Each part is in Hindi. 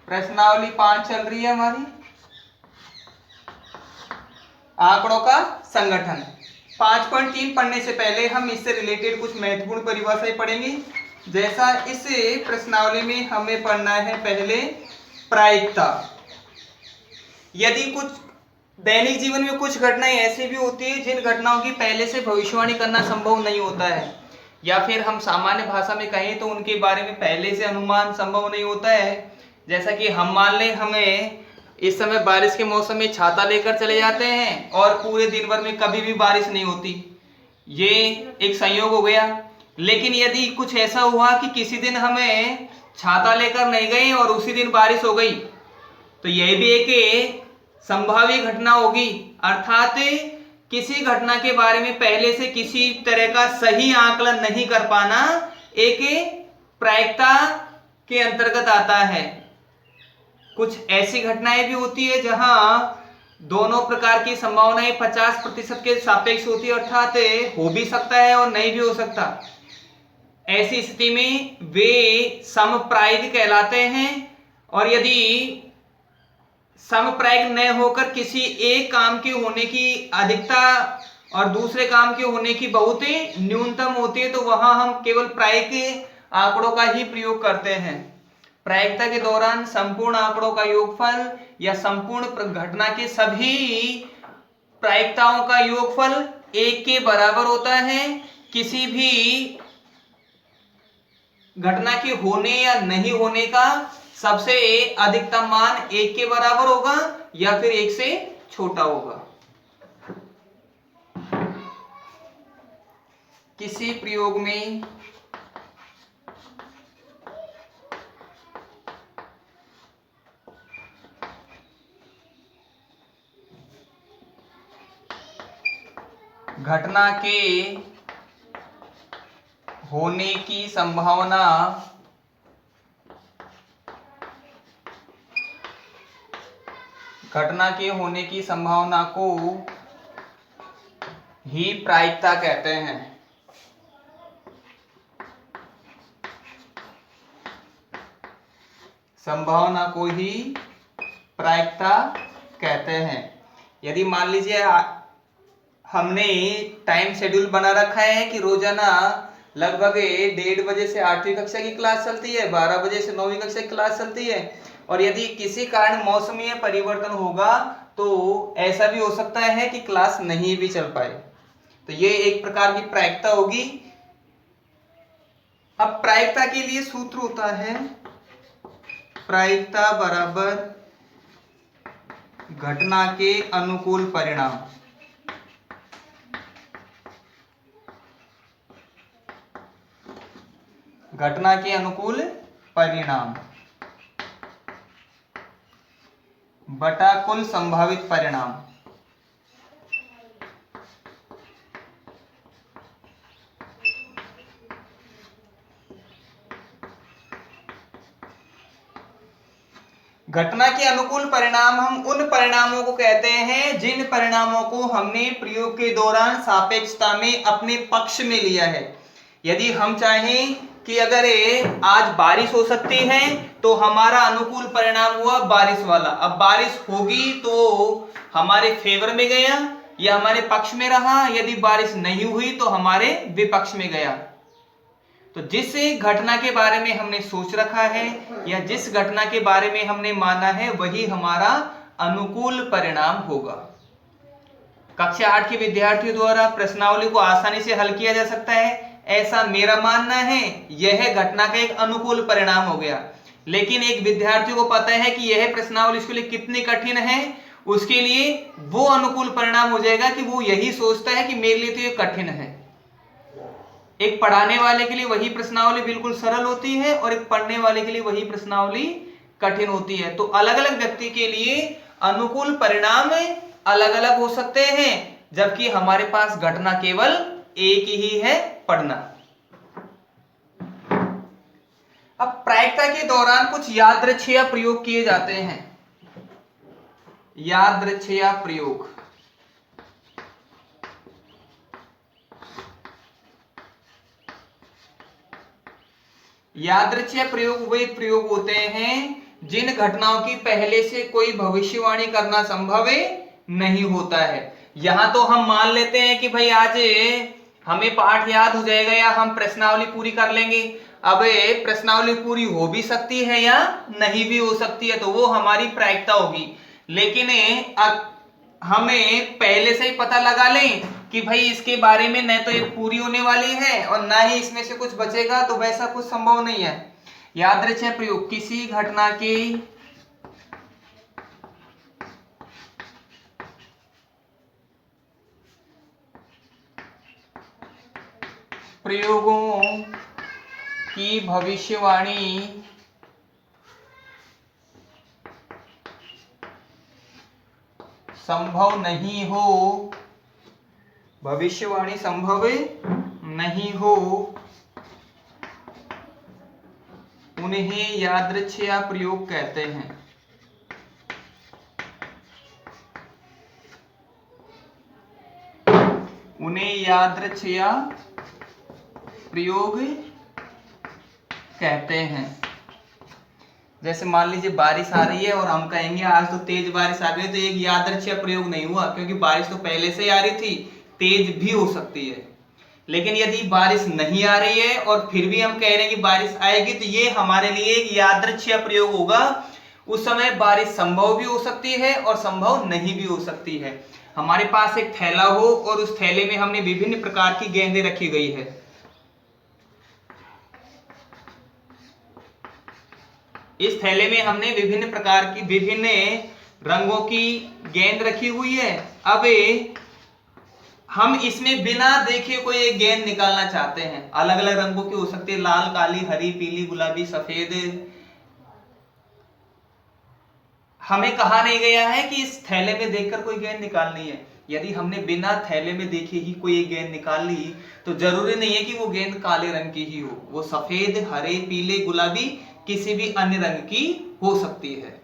प्रश्नावली 5 चल रही है हमारी, आंकड़ों का संगठन। 5.3 पढ़ने से पहले हम इससे रिलेटेड कुछ महत्वपूर्ण परिभाषाएं पढ़ेंगे। जैसा इस प्रश्नावली में हमें पढ़ना है पहले प्रायिकता। यदि कुछ दैनिक जीवन में कुछ घटनाएं ऐसी भी होती है जिन घटनाओं की पहले से भविष्यवाणी करना संभव नहीं होता है, या फिर हम सामान्य भाषा में कहें तो उनके बारे में पहले से अनुमान संभव नहीं होता है। जैसा कि हम मान लें हमें इस समय बारिश के मौसम में छाता लेकर चले जाते हैं और पूरे दिन भर में कभी भी बारिश नहीं होती, ये एक संयोग हो गया। लेकिन यदि कुछ ऐसा हुआ कि किसी दिन हमें छाता लेकर नहीं गए और उसी दिन बारिश हो गई, तो यह भी एक संभावित घटना होगी। अर्थात किसी घटना के बारे में पहले से किसी तरह का सही आकलन नहीं कर पाना एक प्रायिकता के अंतर्गत आता है। कुछ ऐसी घटनाएं भी होती है जहां दोनों प्रकार की संभावनाएं 50% के सापेक्ष होती है, अर्थात हो भी सकता है और नहीं भी हो सकता। ऐसी स्थिति में वे समप्रायिक कहलाते हैं। और यदि समप्रायिक न होकर किसी एक काम के होने की अधिकता और दूसरे काम के होने की बहुत ही न्यूनतम होती है, तो वहां हम केवल प्रायिक आंकड़ों का ही प्रयोग करते हैं। प्रायिकता के दौरान संपूर्ण आंकड़ों का योगफल या संपूर्ण घटना के सभी प्रायिकताओं का योगफल 1 के बराबर होता है। किसी भी घटना के होने या नहीं होने का सबसे अधिकतम मान 1 के बराबर होगा या फिर 1 से छोटा होगा। किसी प्रयोग में घटना के होने की संभावना को ही प्रायिकता कहते हैं। संभावना को ही प्रायिकता कहते हैं। यदि मान लीजिए हमने टाइम शेड्यूल बना रखा है कि रोजाना लगभग 1:30 बजे से 8वीं कक्षा की क्लास चलती है, 12 बजे से 9वीं कक्षा की क्लास चलती है, और यदि किसी कारण मौसमीय परिवर्तन होगा तो ऐसा भी हो सकता है कि क्लास नहीं भी चल पाए, तो ये एक प्रकार की प्रायिकता होगी। अब प्रायिकता के लिए सूत्र होता है प्रायिकता बराबर घटना के अनुकूल परिणाम। घटना के अनुकूल परिणाम बटा कुल संभावित परिणाम। घटना के अनुकूल परिणाम हम उन परिणामों को कहते हैं जिन परिणामों को हमने प्रयोग के दौरान सापेक्षता में अपने पक्ष में लिया है। यदि हम चाहें कि अगर आज बारिश हो सकती है तो हमारा अनुकूल परिणाम हुआ बारिश वाला। अब बारिश होगी तो हमारे फेवर में गया या हमारे पक्ष में रहा, यदि बारिश नहीं हुई तो हमारे विपक्ष में गया। तो जिस घटना के बारे में हमने सोच रखा है या जिस घटना के बारे में हमने माना है वही हमारा अनुकूल परिणाम होगा। कक्षा 8 के विद्यार्थियों द्वारा प्रश्नावली को आसानी से हल किया जा सकता है, ऐसा मेरा मानना है। यह घटना का एक अनुकूल परिणाम हो गया। लेकिन एक विद्यार्थी को पता है कि यह प्रश्नावली उसके लिए कितनी कठिन है, उसके लिए वो अनुकूल परिणाम हो जाएगा कि वो यही सोचता है कि मेरे लिए तो ये कठिन है। एक पढ़ाने वाले के लिए वही प्रश्नावली बिल्कुल सरल होती है और एक पढ़ने वाले के लिए वही प्रश्नावली कठिन होती है। तो अलग अलग व्यक्ति के लिए अनुकूल परिणाम अलग अलग हो सकते हैं, जबकि हमारे पास घटना केवल एक ही है, पढ़ना। अब प्रायिकता के दौरान कुछ यादृच्छिक प्रयोग किए जाते हैं। यादृच्छिक प्रयोग यादृच्छिक प्रयोग वे प्रयोग होते हैं जिन घटनाओं की पहले से कोई भविष्यवाणी करना संभव नहीं होता है। यहां तो हम मान लेते हैं कि भाई आज हमें पाठ याद हो जाएगा या हम प्रश्नावली पूरी कर लेंगे। अब प्रश्नावली पूरी हो भी सकती है या नहीं भी हो सकती है, तो वो हमारी प्रायिकता होगी। लेकिन हमें पहले से ही पता लगा लें कि भाई इसके बारे में न तो ये पूरी होने वाली है और ना ही इसमें से कुछ बचेगा, तो वैसा कुछ संभव नहीं है। यादृच्छिक प्रयोग किसी घटना के प्रयोगों की भविष्यवाणी संभव नहीं हो, भविष्यवाणी संभव नहीं हो, उन्हें यादृच्छिक प्रयोग कहते हैं। उन्हें यादृच्छिक प्रयोग कहते हैं। जैसे मान लीजिए बारिश आ रही है और हम कहेंगे आज तो तेज बारिश आ गई, तो एक यादृच्छिक प्रयोग नहीं हुआ, क्योंकि बारिश तो पहले से आ रही थी, तेज भी हो सकती है। लेकिन यदि बारिश नहीं आ रही है और फिर भी हम कह रहे हैं कि बारिश आएगी, तो ये हमारे लिए एक यादृच्छिक प्रयोग होगा। उस समय बारिश संभव भी हो सकती है और संभव नहीं भी हो सकती है। हमारे पास एक थैला हो और उस थैले में हमने विभिन्न प्रकार की गेंदें रखी गई है। इस थैले में हमने विभिन्न प्रकार की विभिन्न रंगों की गेंद रखी हुई है। अब हम इसमें बिना देखे कोई एक गेंद निकालना चाहते हैं। अलग अलग रंगों की हो सकती है, लाल, काली, हरी, पीली, गुलाबी, सफेद। हमें कहा नहीं गया है कि इस थैले में देखकर कोई गेंद निकालनी है। यदि हमने बिना थैले में देखे ही कोई एक गेंद निकाल ली, तो जरूरी नहीं है कि वो गेंद काले रंग की ही हो, वो सफेद, हरे, पीले, गुलाबी, किसी भी अन्य रंग की हो सकती है।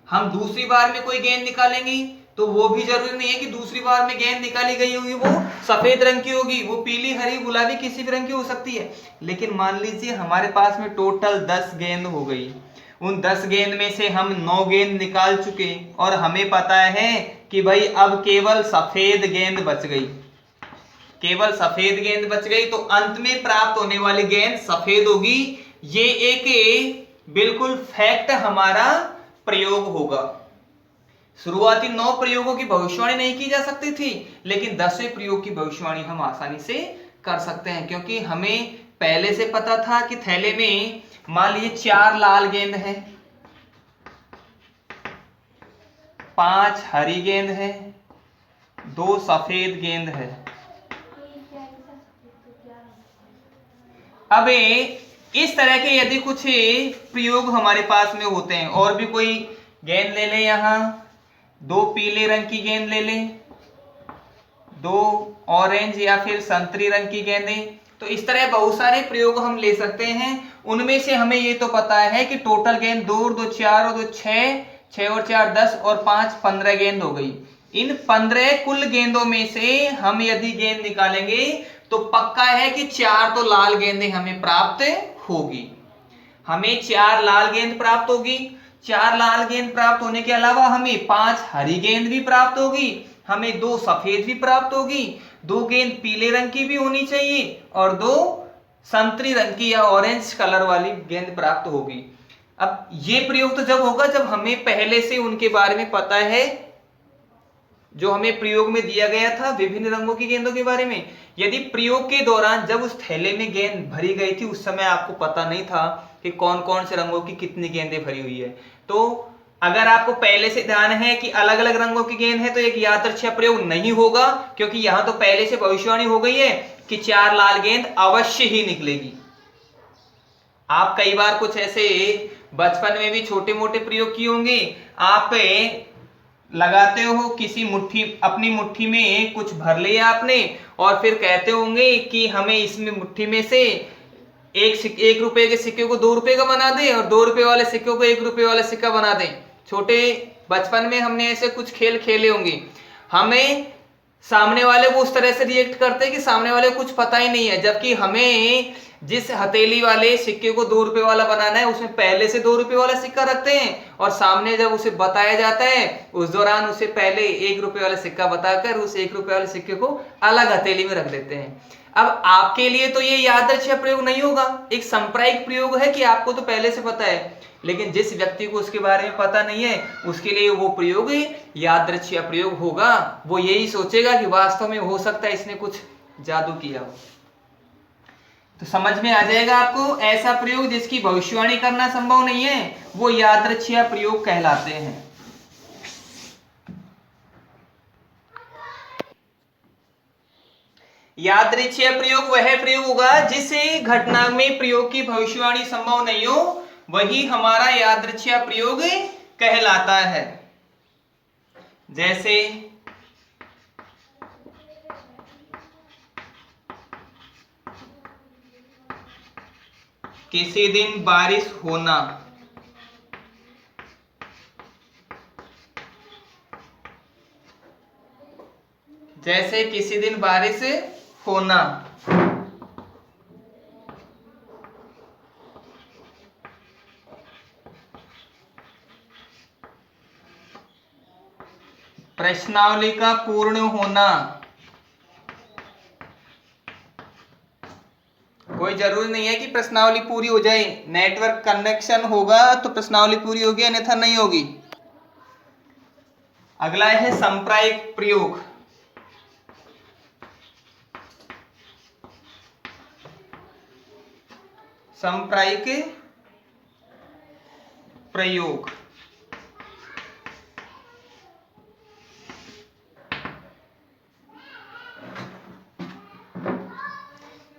हम दूसरी बार में कोई गेंद निकालेंगे तो वो भी जरूरी नहीं है कि दूसरी बार में गेंद निकाली गई होगी वो सफेद रंग की होगी, वो पीली, हरी, गुलाबी किसी भी रंग की हो सकती है। लेकिन मान लीजिए हमारे पास में टोटल 10 गेंद हो गई, उन 10 गेंद में से हम 9 गेंद निकाल चुके और हमें पता है कि भाई अब केवल सफेद गेंद बच गई, केवल सफेद गेंद बच गई, तो अंत में प्राप्त होने वाली गेंद सफेद होगी। ये एक बिल्कुल फैक्ट हमारा प्रयोग होगा। शुरुआती 9 प्रयोगों की भविष्यवाणी नहीं की जा सकती थी, लेकिन 10वें प्रयोग की भविष्यवाणी हम आसानी से कर सकते हैं, क्योंकि हमें पहले से पता था कि थैले में मान लीजिए 4 लाल गेंद है, 5 हरी गेंद है, 2 सफेद गेंद है। अब इस तरह के यदि कुछ प्रयोग हमारे पास में होते हैं, और भी कोई गेंद ले लें, यहां 2 पीले रंग की गेंद ले लें, 2 ऑरेंज या फिर संतरी रंग की गेंदें, तो इस तरह बहुत सारे प्रयोग हम ले सकते हैं। उनमें से हमें ये तो पता है कि टोटल गेंद 2 और 2 4 और 2 6, 6 और 4 10 और 5 15 गेंद हो गई। इन 15 कुल गेंदों में से हम यदि गेंद निकालेंगे तो पक्का है कि 4 तो लाल गेंदें हमें प्राप्त होगी। हमें 4 लाल गेंद प्राप्त होगी। 4 लाल गेंद प्राप्त होने के अलावा हमें 5 हरी गेंद भी प्राप्त होगी, हमें 2 सफेद भी प्राप्त होगी, 2 गेंद पीले रंग की भी होनी चाहिए और 2 संतरी रंग की या ऑरेंज कलर वाली गेंद प्राप्त होगी। अब ये प्रयोग तो जब होगा जब हमें पहले से उनके बारे में पता है, जो हमें प्रयोग में दिया गया था विभिन्न रंगों की गेंदों के बारे में। यदि प्रयोग के दौरान जब उस थैले में गेंद भरी गई थी उस समय आपको पता नहीं था कि कौन कौन से रंगों की कितनी गेंदें भरी हुई है, तो अगर आपको पहले से ध्यान है कि अलग अलग रंगों की गेंद है तो एक यादृच्छिक प्रयोग नहीं होगा, क्योंकि यहां तो पहले से भविष्यवाणी हो गई है कि 4 लाल गेंद अवश्य ही निकलेगी। आप कई बार कुछ ऐसे बचपन में भी छोटे मोटे प्रयोग किए होंगे। आप लगाते हो किसी मुट्ठी, अपनी मुट्ठी में कुछ भर लिया आपने और फिर कहते होंगे कि हमें इसमें मुट्ठी में से 1 रुपए के सिक्के को 2 रुपए का बना दें और 2 रुपए वाले सिक्के को 1 रुपए वाला सिक्का बना दें। छोटे बचपन में हमने ऐसे कुछ खेल खेले होंगे। हमें सामने वाले को उस तरह से रिएक्ट करते हैं कि सामने वाले को कुछ पता ही नहीं है, जबकि हमें जिस हथेली वाले सिक्के को 2 रुपए वाला बनाना है उसमें पहले से 2 रुपए वाला सिक्का रखते हैं और सामने जब उसे बताया जाता है उस दौरान उसे पहले 1 रुपए वाला सिक्का बताकर उस 1 रुपए वाले सिक्के को अलग हथेली में रख देते हैं। अब आपके लिए तो ये यादृच्छिक प्रयोग नहीं होगा, एक सांप्रायिक प्रयोग है कि आपको तो पहले से पता है, लेकिन जिस व्यक्ति को उसके बारे में पता नहीं है उसके लिए वो प्रयोग यादृच्छिक प्रयोग होगा। वो यही सोचेगा कि वास्तव में हो सकता है इसने कुछ जादू किया हो। तो समझ में आ जाएगा आपको, ऐसा प्रयोग जिसकी भविष्यवाणी करना संभव नहीं है वो यादृच्छिक प्रयोग कहलाते हैं। यादृच्छिक प्रयोग वह प्रयोग होगा जिस घटना में प्रयोग की भविष्यवाणी संभव नहीं हो, वही हमारा यादृच्छिक प्रयोग कहलाता है। जैसे किसी दिन बारिश होना, जैसे किसी दिन बारिश होना। प्रश्नावली का पूर्ण होना, कोई जरूरी नहीं है कि प्रश्नावली पूरी हो जाए, नेटवर्क कनेक्शन होगा तो प्रश्नावली पूरी होगी अन्यथा नहीं होगी। अगला है सांप्रायिक प्रयोग। सांप्रायिक प्रयोग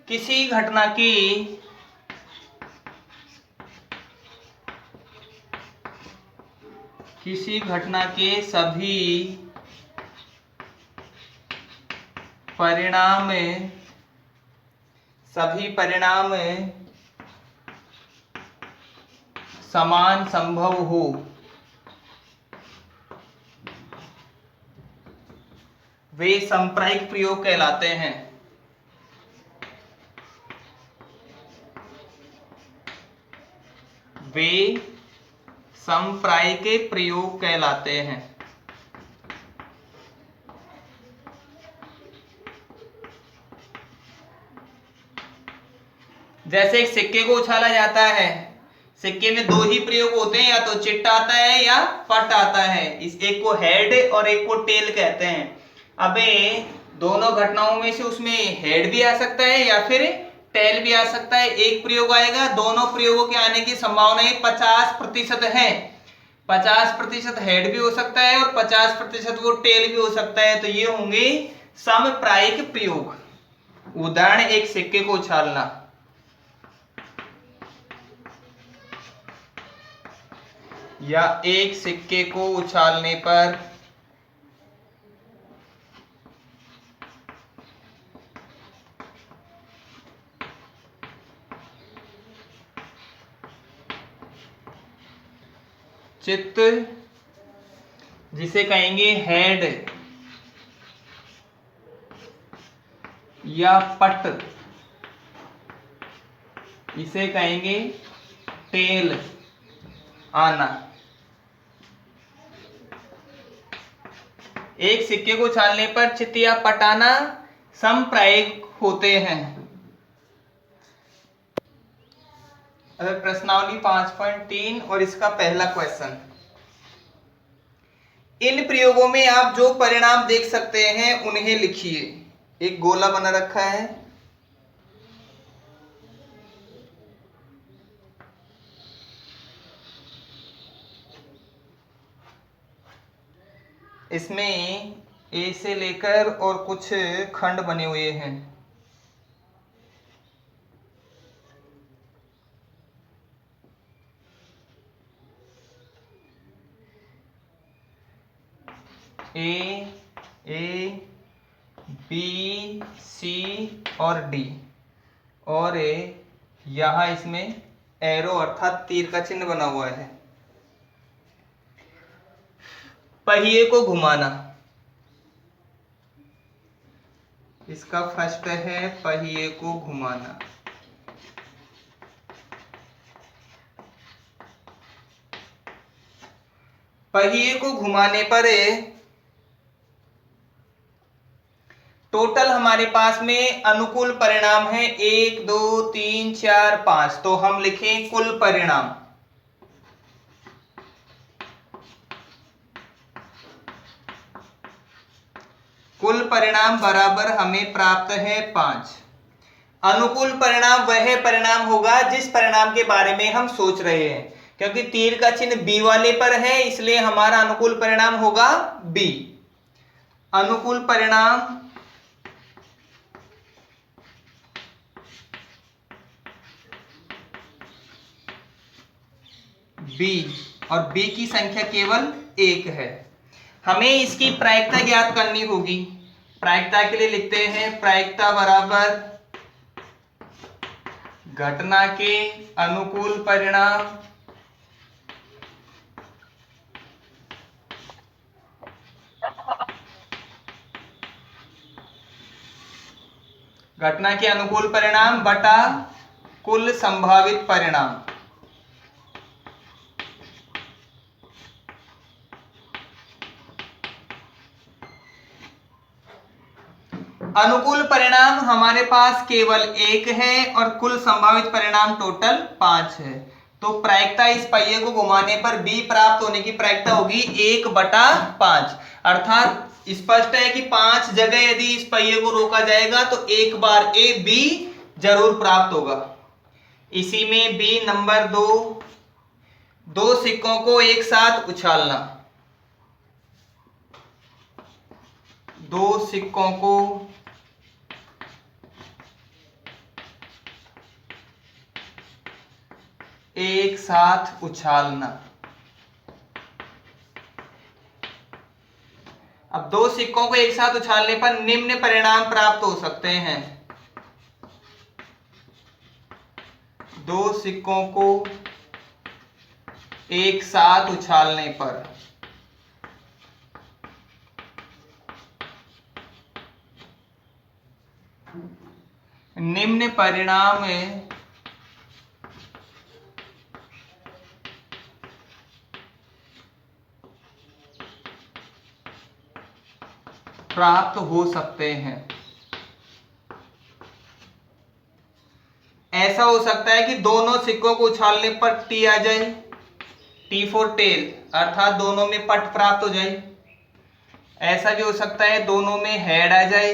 किसी घटना के सभी परिणाम समान संभव हो, वे सांप्रायिक प्रयोग कहलाते हैं। वे सांप्रायिक प्रयोग कहलाते हैं। जैसे एक सिक्के को उछाला जाता है, सिक्के में 2 ही प्रयोग होते हैं, या तो चिट्टा आता है या पट आता है। इस एक को हेड और एक को टेल कहते हैं। अबे दोनों घटनाओं में से उसमें हेड भी आ सकता है या फिर टेल भी आ सकता है। एक प्रयोग आएगा, दोनों प्रयोगों के आने की संभावना 50% है। 50% हेड भी हो सकता है और 50% वो टेल भी हो सकता है। तो ये होंगे समप्रायिक प्रयोग। उदाहरण, एक सिक्के को उछालना, या एक सिक्के को उछालने पर चित्त, जिसे कहेंगे हेड, या पट, इसे कहेंगे टेल आना। एक सिक्के को उछालने पर चित्त या पट आना समप्रायिक होते हैं। अगर प्रश्नावली 5.3 और इसका पहला क्वेश्चन, इन प्रयोगों में आप जो परिणाम देख सकते हैं उन्हें लिखिए। एक गोला बना रखा है, इसमें ए से लेकर और कुछ खंड बने हुए हैं। ए, बी, सी और डी, और यहां इसमें एरो अर्थात तीर का चिन्ह बना हुआ है। पहिए को घुमाना, इसका फर्स्ट है पहिए को घुमाना। पहिए को घुमाने पर टोटल हमारे पास में अनुकूल परिणाम है 1 2 3 4 5। तो हम लिखें कुल परिणाम। कुल परिणाम बराबर हमें प्राप्त है 5। अनुकूल परिणाम वह परिणाम होगा जिस परिणाम के बारे में हम सोच रहे हैं, क्योंकि तीर का चिन्ह बी वाले पर है, इसलिए हमारा अनुकूल परिणाम होगा बी। अनुकूल परिणाम बी, और बी की संख्या केवल 1 है। हमें इसकी प्रायिकता ज्ञात करनी होगी। प्रायिकता के लिए लिखते हैं प्रायिकता बराबर घटना के अनुकूल परिणाम बटा कुल संभावित परिणाम। अनुकूल परिणाम हमारे पास केवल 1 है और कुल संभावित परिणाम टोटल 5 है। तो प्रायिकता इस पहिए को घुमाने पर बी प्राप्त होने की प्रायिकता होगी 1/5। अर्थात स्पष्ट है कि 5 जगह यदि इस पहिए को रोका जाएगा तो एक बार ए बी जरूर प्राप्त होगा। इसी में बी नंबर 2, दो सिक्कों को एक साथ उछालना। दो सिक्कों को एक साथ उछालना। अब दो सिक्कों को एक साथ उछालने पर निम्न परिणाम प्राप्त हो सकते हैं। दो सिक्कों को एक साथ उछालने पर निम्न परिणाम प्राप्त हो सकते हैं। ऐसा हो सकता है कि दोनों सिक्कों को उछालने पर टी आ जाए, टी फॉर टेल, अर्थात दोनों में पट प्राप्त हो जाए। ऐसा भी हो सकता है दोनों में हेड आ जाए।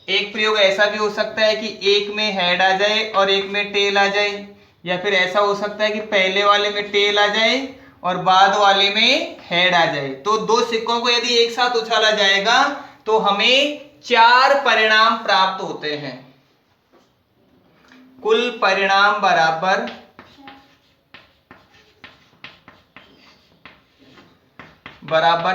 एक प्रयोग ऐसा भी हो सकता है कि एक में हेड आ जाए और एक में टेल आ जाए, या फिर ऐसा हो सकता है कि पहले वाले में टेल आ जाए और बाद वाले में हेड आ जाए। तो दो सिक्कों को यदि एक साथ उछाला जाएगा तो हमें 4 परिणाम प्राप्त होते हैं। कुल परिणाम बराबर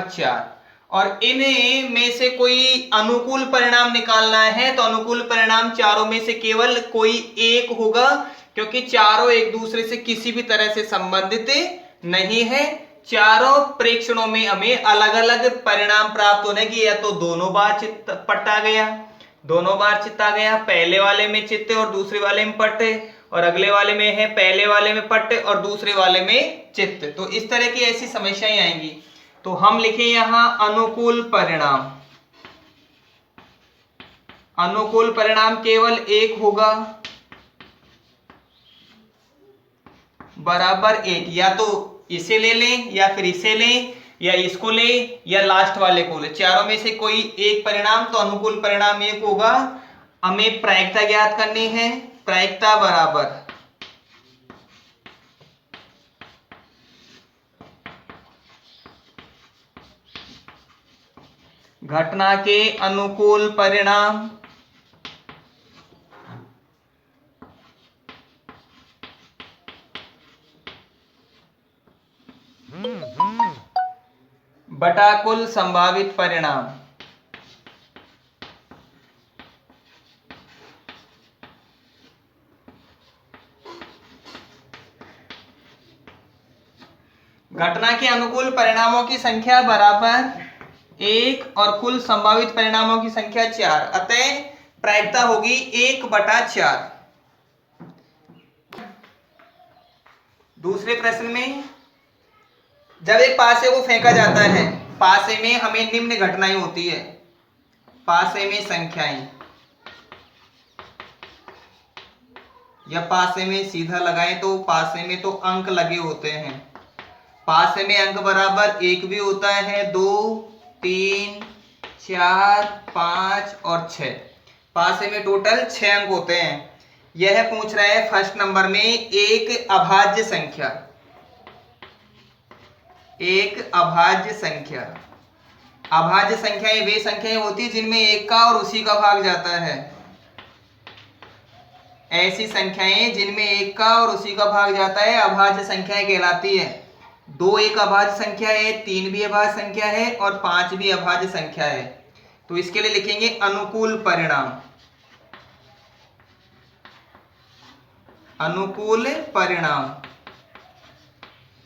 4। और इन्हें में से कोई अनुकूल परिणाम निकालना है तो अनुकूल परिणाम चारों में से केवल कोई एक होगा, क्योंकि चारों एक दूसरे से किसी भी तरह से संबंधित नहीं है। चारों प्रेक्षणों में हमें अलग अलग परिणाम प्राप्त होने की, या तो दोनों बार चित्त पट आ गया, दोनों बार चित्त आ गया, पहले वाले में चित्त और दूसरे वाले में पट, और अगले वाले में है पहले वाले में पट और दूसरे वाले में चित्त। तो इस तरह की ऐसी समस्याएं आएंगी। तो हम लिखें यहां अनुकूल परिणाम। अनुकूल परिणाम केवल एक होगा, बराबर 1। या तो इसे ले लें या फिर इसे लें या इसको लें या लास्ट वाले को लें, चारों में से कोई एक परिणाम। तो अनुकूल परिणाम 1 होगा। हमें प्रायिकता ज्ञात करनी है। प्रायिकता बराबर घटना के अनुकूल परिणाम बटा कुल संभावित परिणाम। घटना के अनुकूल परिणामों की संख्या बराबर 1 और कुल संभावित परिणामों की संख्या 4। अतः प्रायिकता होगी 1/4। दूसरे प्रश्न में जब एक पासे को फेंका जाता है, पासे में हमें निम्न घटनाएं होती है। पासे में संख्याएं, या पासे में सीधा लगाएं तो पासे में तो अंक लगे होते हैं। पासे में अंक बराबर 1 भी होता है, 2, 3, 4, 5 और 6। पासे में टोटल 6 अंक होते हैं। यह पूछ रहा है फर्स्ट नंबर में एक अभाज्य संख्या। एक अभाज्य संख्या। अभाज्य संख्याएं वे संख्याएं होती है जिनमें एक का और उसी का भाग जाता है। ऐसी संख्याएं जिनमें एक का और उसी का भाग जाता है अभाज्य संख्याएं कहलाती है। 2 एक अभाज्य संख्या है, 3 भी अभाज्य संख्या है और 5 भी अभाज्य संख्या है। तो इसके लिए लिखेंगे अनुकूल परिणाम। अनुकूल परिणाम।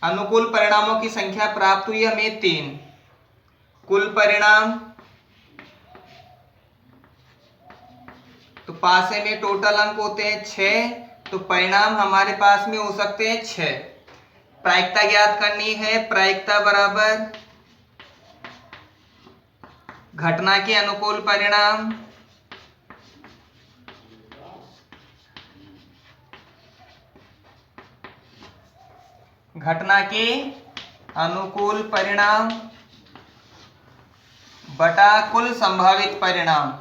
अनुकूल परिणामों की संख्या प्राप्त हुई हमें 3। कुल परिणाम, तो पासे में टोटल अंक होते हैं 6, तो परिणाम हमारे पास में हो सकते हैं 6। प्रायिकता ज्ञात करनी है। प्रायिकता बराबर घटना के अनुकूल परिणाम घटना के अनुकूल परिणाम बटा कुल संभावित परिणाम।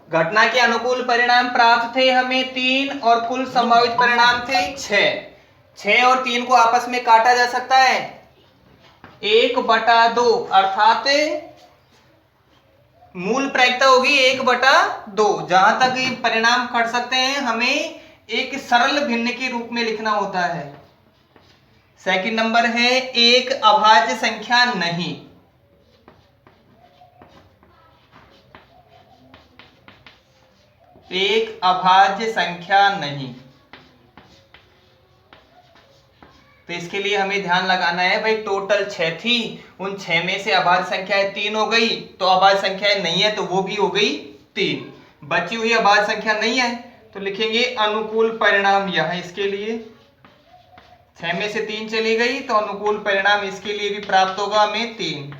घटना के अनुकूल परिणाम प्राप्त थे हमें 3 और कुल संभावित परिणाम थे 6। 6 और 3 को आपस में काटा जा सकता है 1/2, अर्थात मूल प्रायिकता होगी 1/2। जहां तक ये परिणाम कर सकते हैं हमें एक सरल भिन्न के रूप में लिखना होता है। सेकंड नंबर है एक अभाज्य संख्या नहीं। एक अभाज्य संख्या नहीं, तो इसके लिए हमें ध्यान लगाना है भाई टोटल 6 थी, उन 6 में से अभाज्य संख्याएं 3 हो गई, तो अभाज्य संख्याएं नहीं है तो वो भी हो गई 3। बची हुई अभाज्य संख्या नहीं है तो लिखेंगे अनुकूल परिणाम। यह इसके लिए 6 में से 3 चली गई तो अनुकूल परिणाम इसके लिए भी प्राप्त होगा हमें 3।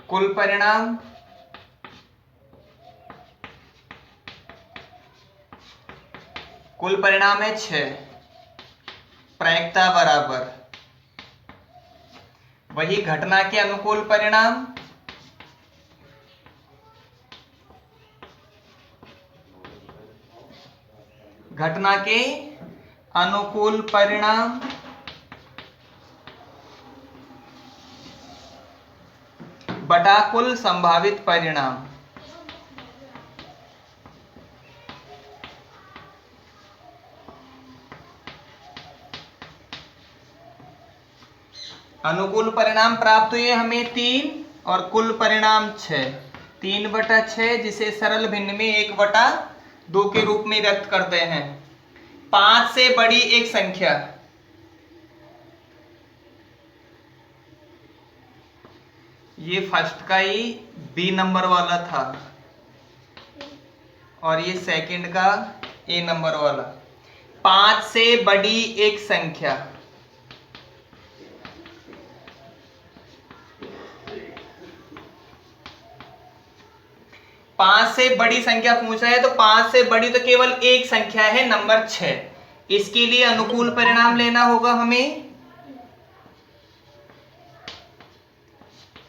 कुल परिणाम कुल परिणाम है 6। प्रायिकता बराबर वही घटना के अनुकूल परिणाम घटना के अनुकूल परिणाम बटा कुल संभावित परिणाम। अनुकूल परिणाम प्राप्त हुए हमें 3 और कुल परिणाम 6। 3/6 जिसे सरल भिन्न में 1/2 के रूप में व्यक्त करते हैं। 5 से बड़ी एक संख्या, ये फर्स्ट का ही बी नंबर वाला था और ये सेकंड का ए नंबर वाला। 5 से बड़ी एक संख्या, पांच से बड़ी संख्या पूछ रहा है तो 5 से बड़ी तो केवल एक संख्या है नंबर 6। इसके लिए अनुकूल परिणाम लेना होगा हमें।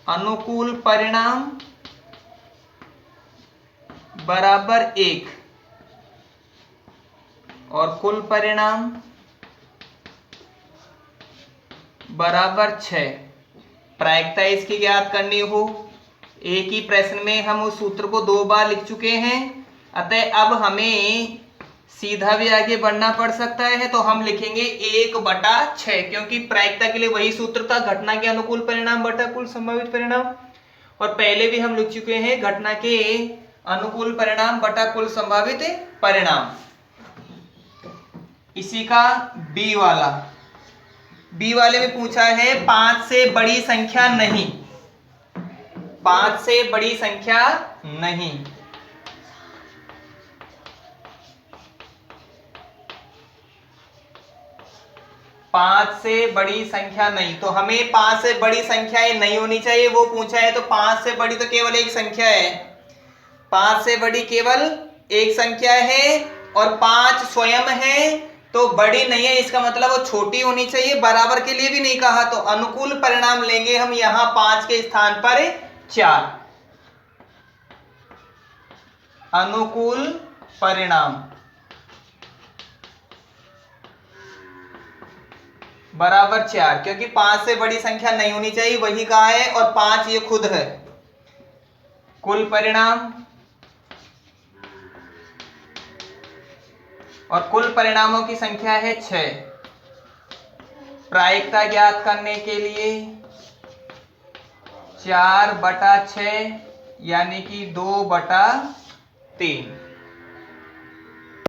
अनुकूल परिणाम बराबर 1 और कुल परिणाम बराबर 6। प्रायिकता इसकी ज्ञात करनी हो। एक ही प्रश्न में हम उस सूत्र को 2 बार लिख चुके हैं, अतः अब हमें सीधा भी आगे बढ़ना पड़ सकता है तो हम लिखेंगे 1/6, क्योंकि प्रायिकता के लिए वही सूत्र था, घटना के अनुकूल परिणाम बटा कुल संभावित परिणाम। और पहले भी हम लिख चुके हैं घटना के अनुकूल परिणाम बटा कुल संभावित परिणाम। इसी का बी वाले में पूछा है 5 से बड़ी संख्या नहीं। 5 से बड़ी संख्या नहीं। पांच से बड़ी संख्या नहीं, तो हमें 5 से बड़ी संख्याएं नहीं होनी चाहिए वो पूछा है। तो 5 से बड़ी तो केवल एक संख्या है, 5 से बड़ी केवल एक संख्या है और 5 स्वयं है तो बड़ी नहीं है, इसका मतलब वो छोटी होनी चाहिए। बराबर के लिए भी नहीं कहा, तो अनुकूल परिणाम लेंगे हम यहां 5 के स्थान पर 4। अनुकूल परिणाम बराबर 4, क्योंकि 5 से बड़ी संख्या नहीं होनी चाहिए वही कहा है और 5 ये खुद है। कुल परिणाम और कुल परिणामों की संख्या है 6। प्रायिकता ज्ञात करने के लिए 4/6 यानी कि 2/3।